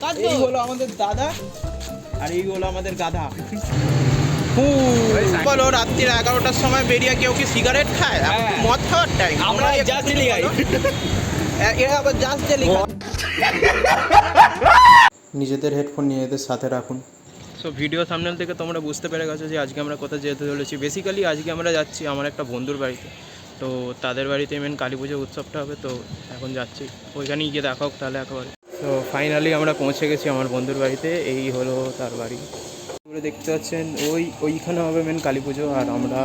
এই হলো আমাদের দাদা আর এই হলো আমাদের গাধা। বলো রাত্রির 11টার সময় বেরিয়ে কেউ কি সিগারেট খায়? মদ খাওয়ার টাইম আমরা জাস্ট ডেলি খাই। এরা আবার জাস্ট ডেলি নিজেদের হেডফোন নিয়ে এদের সাথে রাখুন। সো ভিডিও সামনেল থেকে তোমরা বুঝতে পেরে গেছো যে আজকে আমরা কোথায় যেতে চলেছি। বেসিক্যালি আজকে আমরা যাচ্ছি আমার একটা বন্ধুর বাড়িতে। তো তাদের বাড়িতে মেন কালী পুজো উৎসবটা হবে, তো এখন যাচ্ছি ওইখানেই গিয়ে দেখা হোক তাহলে একেবারে। তো ফাইনালি আমরা পৌঁছে গেছি আমার বন্ধুর বাড়িতে। এই হলো তার বাড়ি। দেখতে পাচ্ছেন ওইখানে হবে মেন কালী পুজো, আর আমরা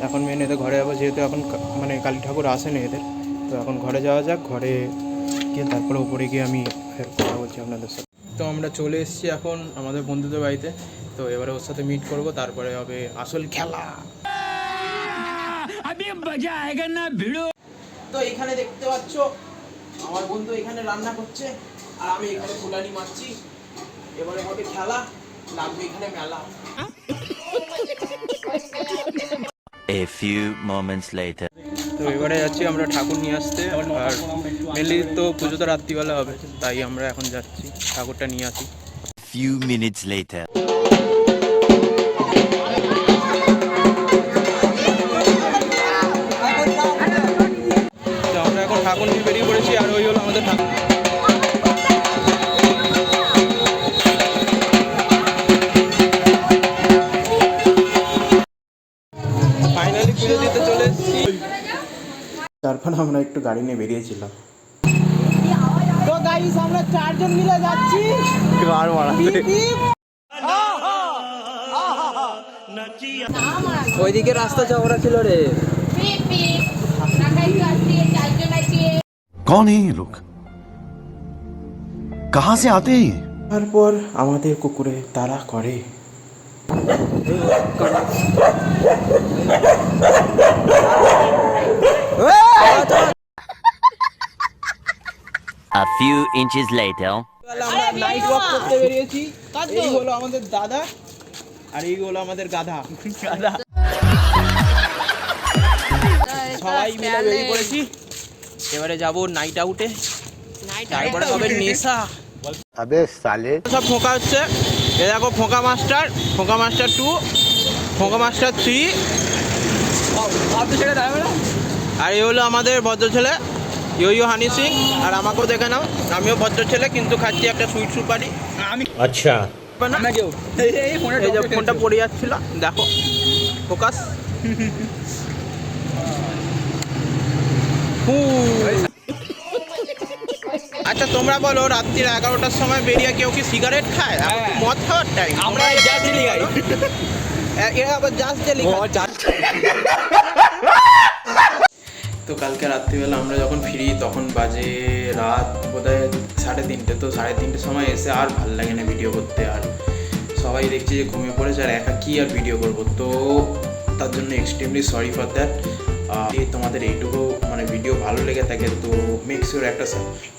এখন মেন এদের ঘরে যাবো, যেহেতু এখন মানে কালী ঠাকুর আসেনি এদের। তো এখন ঘরে যাওয়া যাক, ঘরে গিয়ে তারপরে উপরে গিয়ে আমি ফের কথা বলছি আপনাদের সাথে। তো আমরা চলে এসেছি এখন আমাদের বন্ধুদের বাড়িতে। তো এবারে ওর সাথে মিট করব, তারপরে হবে আসল খেলা। তো এখানে দেখতে পাচ্ছ আমার বন্ধু এখানে রান্না করছে আর আমি এখানে ফুলানি মারছি। এবারে হবে খেলা, লাগবে এখানে মেলা। A few moments later. তো এবারে যাচ্ছি আমরা ঠাকুর নিয়ে আসতে, আর মেনলি তো পুজো তো রাত্রিবেলা হবে, তাই আমরা এখন যাচ্ছি ঠাকুরটা নিয়ে আসি। Few minutes later. তো আমরা এখন ঠাকুর নিয়ে বেরিয়ে পড়েছি, আর ওই হলো আমাদের ঠাকুর। ফাইনালি পুজো দিতে চলে এসেছি। তারপর আমরা একটু গাড়ি নিয়ে বেরিয়েছিলাম। তো গাইস আমরা চারজন মিলে যাচ্ছি। ওইদিকে রাস্তা চওড়া ছিল রে। कौन है ये लोग? कहां से आते हैं? তারপর আমাদের কুকুরে তাড়া করে। A few inches later. আমরা নাইট ওয়াক করতে বেরিয়েছি। এই হলো আমাদের দাদা আর এই হলো আমাদের গাধা। সবাই মিলে বেরিয়ে পড়েছি। এবারে যাব নাইট আউটে, তারপরে হবে নেশা। अबे साले সব ফোঁকা হচ্ছে। এ দেখো ফোঁকা মাস্টার 2, ফোঁকা মাস্টার 3, আর এই হলো আমাদের ভদ্র ছেলে ইয়ো হানি সিং। আর আমাকেও দেখে নাও, আমিও ভদ্র ছেলে, কিন্তু খাচ্ছি একটা সুইট সুপারি। আচ্ছা এই যে ফোনটা পড়ে যাচ্ছিল, দেখো ফোকাস। আচ্ছা তোমরা বলো রাত্রির 11টার সময় বেরিয়ে কেউ কি সিগারেট খায়? মদ খাওয়ার টাইম আমরা জাস্ট ডেলি খাই। এরা আবার জাস্ট ডেলি। তো কালকে রাত্রিবেলা আমরা যখন ফিরি তখন বাজে রাত বোধহয় 3:30। তো 3:30 সময় এসে আর ভাল লাগে না ভিডিও করতে, আর সবাই দেখছি যে ঘুমিয়ে পড়েছে, আর একা কি আর ভিডিও করব। তো তার জন্য এক্সট্রিমলি সরি ফর দ্যাট। তোমাদের এইটুকু মানে ভিডিও ভালো লেগে থাকে তো মেক শিওর একটা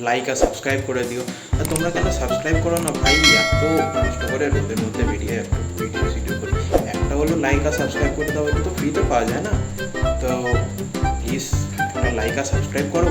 লাইক আর সাবস্ক্রাইব করে দিও। আর তোমরা কেন সাবস্ক্রাইব করো না ভাই? এত কষ্ট করে রোদের মধ্যে বেরিয়ে ভিডিও করি, একটা হলো লাইক আর সাবস্ক্রাইব করে দাও, এটা তো ফ্রিতে পাওয়া যায় না। তো প্লিজ লাইক আর সাবস্ক্রাইব করো।